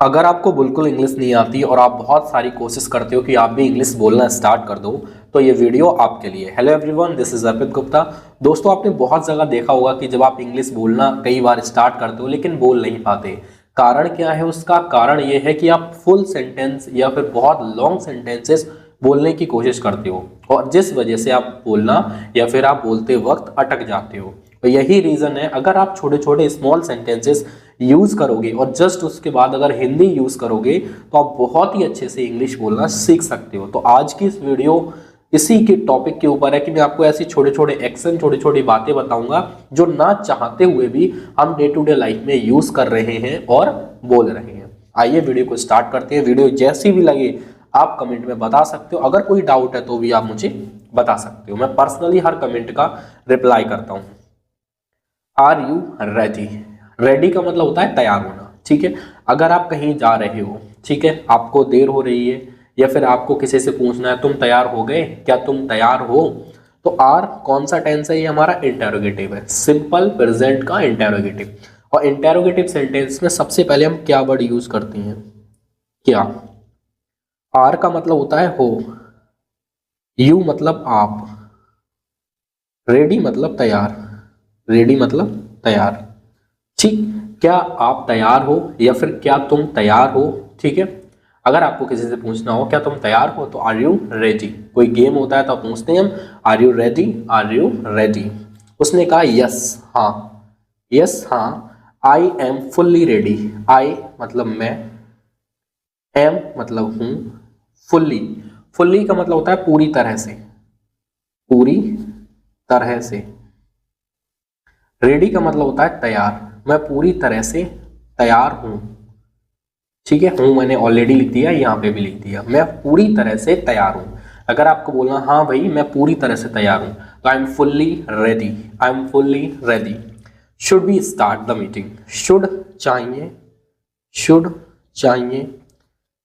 अगर आपको बिल्कुल इंग्लिश नहीं आती और आप बहुत सारी कोशिश करते हो कि आप भी इंग्लिश बोलना स्टार्ट कर दो, तो ये वीडियो आपके लिए। हेलो एवरीवन, दिस इज अर्पित गुप्ता। दोस्तों, आपने बहुत जगह देखा होगा कि जब आप इंग्लिश बोलना कई बार स्टार्ट करते हो लेकिन बोल नहीं पाते। कारण क्या है? उसका कारण ये है कि आप फुल सेंटेंस या फिर बहुत लॉन्ग सेंटेंसेस बोलने की कोशिश करते हो और जिस वजह से आप बोलना या फिर आप बोलते वक्त अटक जाते हो। तो यही रीज़न है। अगर आप छोटे छोटे स्मॉल सेंटेंसेस यूज करोगे और जस्ट उसके बाद अगर हिंदी यूज करोगे तो आप बहुत ही अच्छे से इंग्लिश बोलना सीख सकते हो। तो आज की इस वीडियो इसी के टॉपिक के ऊपर है कि मैं आपको ऐसी छोटे छोटे एक्शन, छोटी छोटी बातें बताऊंगा जो ना चाहते हुए भी हम डे टू डे लाइफ में यूज कर रहे हैं और बोल रहे हैं। आइए वीडियो को स्टार्ट करते हैं। वीडियो जैसी भी लगे आप कमेंट में बता सकते हो। अगर कोई डाउट है तो भी आप मुझे बता सकते हो। मैं पर्सनली हर कमेंट का रिप्लाई करता हूं। Are you ready? रेडी का मतलब होता है तैयार होना। ठीक है, अगर आप कहीं जा रहे हो, ठीक है, आपको देर हो रही है या फिर आपको किसी से पूछना है तुम तैयार हो गए, क्या तुम तैयार हो, तो आर कौन सा टेंस है? ये हमारा इंटेरोगेटिव है, सिंपल प्रेजेंट का इंटेरोगेटिव। और इंटेरोगेटिव सेंटेंस में सबसे पहले हम क्या वर्ड यूज करते हैं? क्या। आर का मतलब होता है हो, यू मतलब आप, रेडी मतलब तैयार, रेडी मतलब तैयार। ठीक, क्या आप तैयार हो या फिर क्या तुम तैयार हो? ठीक है, अगर आपको किसी से पूछना हो क्या तुम तैयार हो तो आर यू रेडी। कोई गेम होता है तो पूछते हैं हम are you ready, are you ready. उसने कहा यस हाँ, यस हाँ, I am fully ready. I मतलब मैं, एम मतलब हूं, फुल्ली, फुल्ली का मतलब होता है पूरी तरह से, पूरी तरह से। रेडी का मतलब होता है तैयार, मैं पूरी तरह से तैयार हूं। ठीक है, हूं मैंने ऑलरेडी लिख दिया, यहां पे भी लिख दिया, मैं पूरी तरह से तैयार हूं। अगर आपको बोलना हाँ भाई मैं पूरी तरह से तैयार हूं तो आई am fully ready, I am fully ready. Should be start the meeting? Should चाहिए, शुड चाहिए,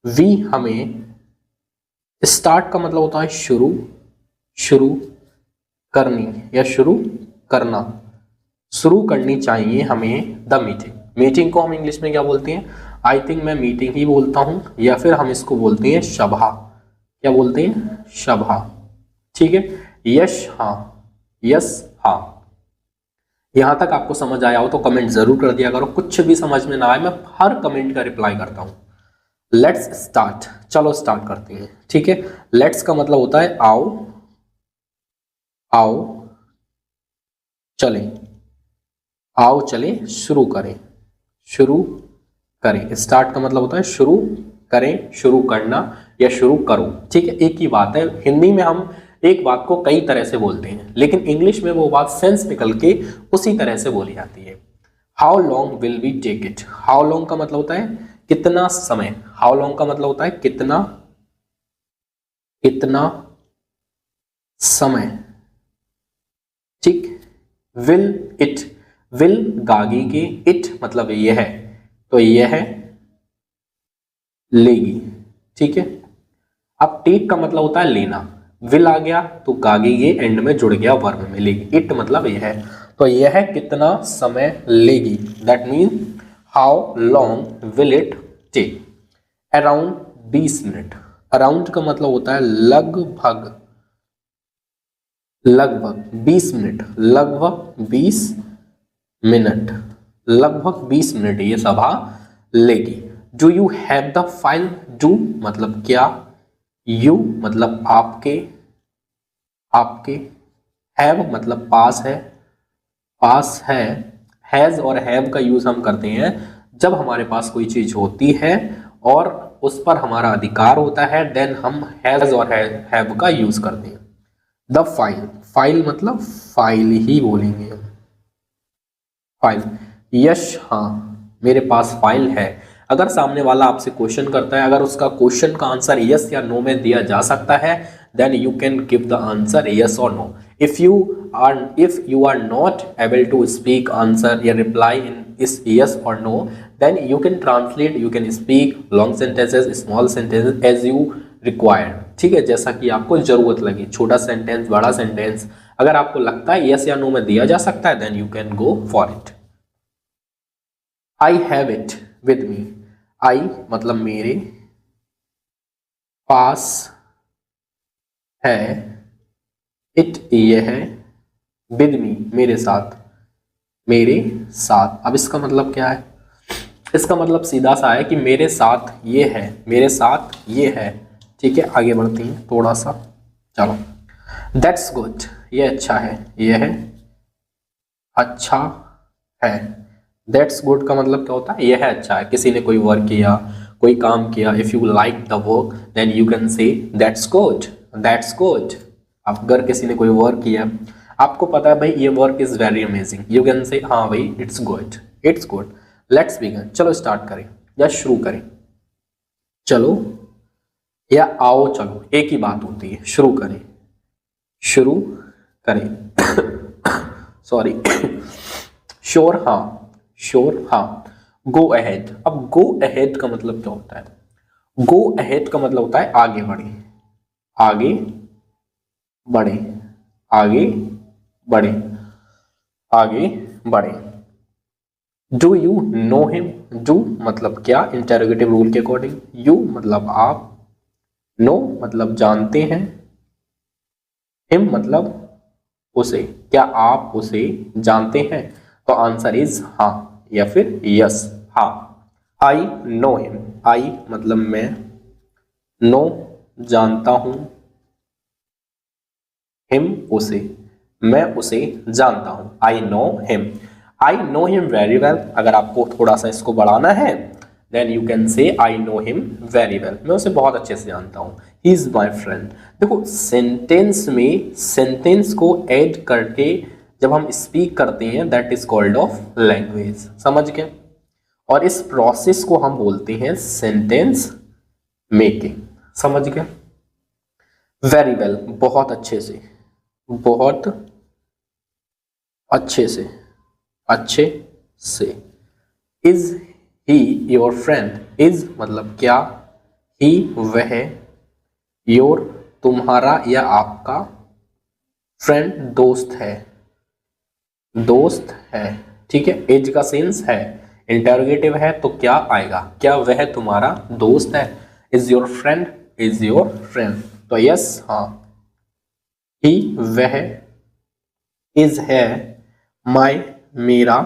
वी हमें, स्टार्ट का मतलब होता है शुरू, शुरू करनी या शुरू करना, शुरू करनी चाहिए हमें द मीटिंग। मीटिंग को हम इंग्लिश में क्या बोलते हैं? आई थिंक मैं मीटिंग ही बोलता हूं या फिर हम इसको बोलते हैं सभा। क्या बोलते हैं? सभा। ठीक है, यश हाँ, यस हाँ। यहां तक आपको समझ आया हो तो कमेंट जरूर कर दिया करो। कुछ भी समझ में ना आए मैं हर कमेंट का रिप्लाई करता हूं। लेट्स स्टार्ट, चलो स्टार्ट करते हैं। ठीक है, लेट्स का मतलब होता है आओ, आओ चलें, आओ चले, शुरू करें, शुरू करें। स्टार्ट का मतलब होता है शुरू करें, शुरू करना या शुरू करो। ठीक है, एक ही बात है। हिंदी में हम एक बात को कई तरह से बोलते हैं लेकिन इंग्लिश में वो बात सेंस निकल के उसी तरह से बोली जाती है। How long will we take it? How long का मतलब होता है कितना समय। हाउ लॉन्ग का मतलब होता है कितना, कितना समय। ठीक, विल इट, विल गागी के, इट मतलब यह, तो यह लेगी। ठीक है, अब टेक का मतलब होता है लेना। विल आ गया तो गागी ये एंड में जुड़ गया, वर्ब में लेगी। इट मतलब यह है, तो यह कितना समय लेगी। That mean how long will it take? Around 20 minute. Around का मतलब होता है लगभग, लगभग 20 मिनट, लगभग 20 मिनट, लगभग 20 मिनट ये सभा लेगी। Do you have the file? Do मतलब क्या, यू मतलब आपके, आपके, हैव मतलब पास है, पास है। हैज और हैव का यूज हम करते हैं जब हमारे पास कोई चीज होती है और उस पर हमारा अधिकार होता है, देन हम हैज और हैव का यूज करते हैं। द फाइल, फाइल मतलब फाइल ही बोलेंगे हम, फाइल। यश हाँ, मेरे पास फाइल है। अगर सामने वाला आपसे क्वेश्चन करता है, अगर उसका क्वेश्चन का आंसर यस या नो में दिया जा सकता है, then you can give the answer yes और no. If you are not able to speak answer या रिप्लाई इन इस यस और no, then you can translate, you can speak long sentences, small sentences as you required. ठीक है, जैसा कि आपको जरूरत लगे, छोटा सेंटेंस, बड़ा सेंटेंस। अगर आपको लगता है यस या नो में दिया जा सकता है, then you can go for it. I have it with me. I मतलब मेरे पास है, इट ये है, विद मी मेरे साथ, मेरे साथ। अब इसका मतलब क्या है? इसका मतलब सीधा सा है कि मेरे साथ ये है, मेरे साथ ये है। ठीक है, आगे बढ़ती हैं थोड़ा सा। चलो, दैट्स गुड ये अच्छा है, ये है अच्छा है। दैट्स गुड का मतलब क्या होता है? यह है अच्छा है। किसी ने कोई वर्क किया, कोई काम किया, if you like the work then you can say that's good, that's good. अब अगर किसी ने कोई वर्क किया, आपको पता है भाई ये work is very amazing, you can से हाँ भाई it's good, it's good. Let's begin, चलो स्टार्ट करें या शुरू करें। चलो या आओ, चलो एक ही बात होती है, शुरू करें, शुरू करें। सॉरी। श्योर हाँ, श्योर हाँ। Go ahead. अब गो अहेड का मतलब क्या होता है? गो अहेड का मतलब होता है आगे बढ़े, आगे बढ़े, आगे बढ़े, आगे बढ़े। Do you know him? Do मतलब क्या, इंटरोगेटिव रूल के अकॉर्डिंग। यू मतलब आप, नो मतलब जानते हैं, हिम मतलब उसे। क्या आप उसे जानते हैं? तो आंसर इज हाँ या फिर यस, हाँ। आई नो हिम, आई मतलब मैं, नो जानता हूं, हिम उसे, मैं उसे जानता हूं। आई नो हिम, आई नो हिम वेरी वेल। अगर आपको थोड़ा सा इसको बढ़ाना है then you can say I know him very well, मैं उसे बहुत अच्छे से जानता हूं, ही इज माई फ्रेंड। देखो सेंटेंस में सेंटेंस को ऐड करके जब हम स्पीक करते हैं that is called of language, समझ गए? और इस प्रोसेस को हम बोलते हैं सेंटेंस मेकिंग, समझ गए? वेरी वेल बहुत अच्छे से, बहुत अच्छे से, अच्छे से। Is he your friend? Is मतलब क्या, ही वह, योर तुम्हारा या आपका, फ्रेंड दोस्त है, दोस्त है। ठीक है, इज का सेंस है, इंटरोगेटिव है तो क्या आएगा? क्या वह तुम्हारा दोस्त है? Is your friend, is your friend. तो यस हाँ, ही वह, इज है, माई मेरा,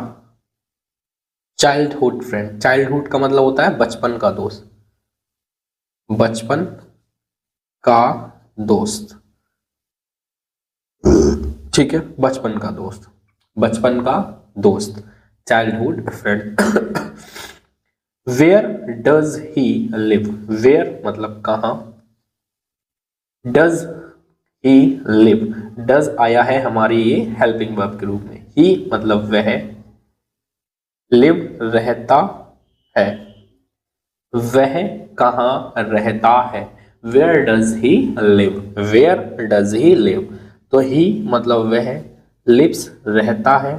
चाइल्डहुड फ्रेंड। चाइल्डहुड का मतलब होता है बचपन का दोस्त, बचपन का दोस्त। ठीक है, बचपन का दोस्त, बचपन का दोस्त, childhood friend. Where does he live? Where मतलब कहाँ, डज ही लिव, डज आया है हमारी ये हेल्पिंग वर्ब के रूप में। ही मतलब वह, लिव रहता है, वह कहाँ रहता है, where does he live, where does he live. तो ही मतलब वह, लिव्स रहता है,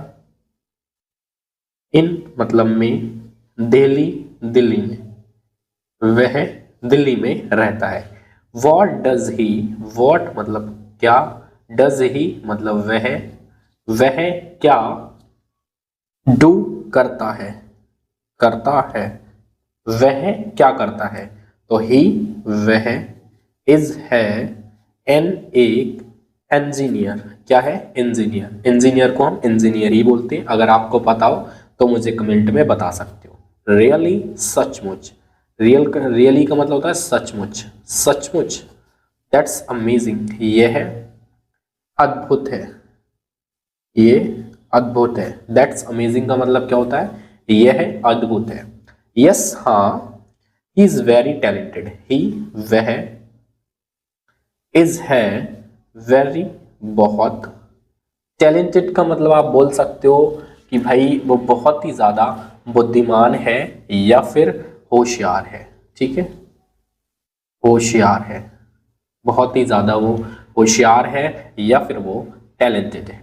इन मतलब में, दिल्ली दिल्ली में, वह दिल्ली में रहता है। वॉट डज ही, वॉट मतलब क्या, डज ही मतलब वह क्या डू करता है, करता है, वह क्या करता है? तो ही वह, इज है, एन एक इंजीनियर। क्या है? इंजीनियर। इंजीनियर को हम इंजीनियर ही बोलते हैं। अगर आपको पता हो तो मुझे कमेंट में बता सकते हो। रियली सचमुच, रियली का मतलब होता है सचमुच, सचमुच। दैट्स अमेजिंग यह अद्भुत है, ये अद्भुत है। दैट्स अमेजिंग का मतलब क्या होता है? यह अद्भुत है। यस हाँ, ही इज वेरी टैलेंटेड, ही वह, इज है, वेरी बहुत, टैलेंटेड का मतलब आप बोल सकते हो कि भाई वो बहुत ही ज्यादा बुद्धिमान है या फिर होशियार है। ठीक है, होशियार है, बहुत ही ज्यादा वो होशियार है या फिर वो टैलेंटेड है।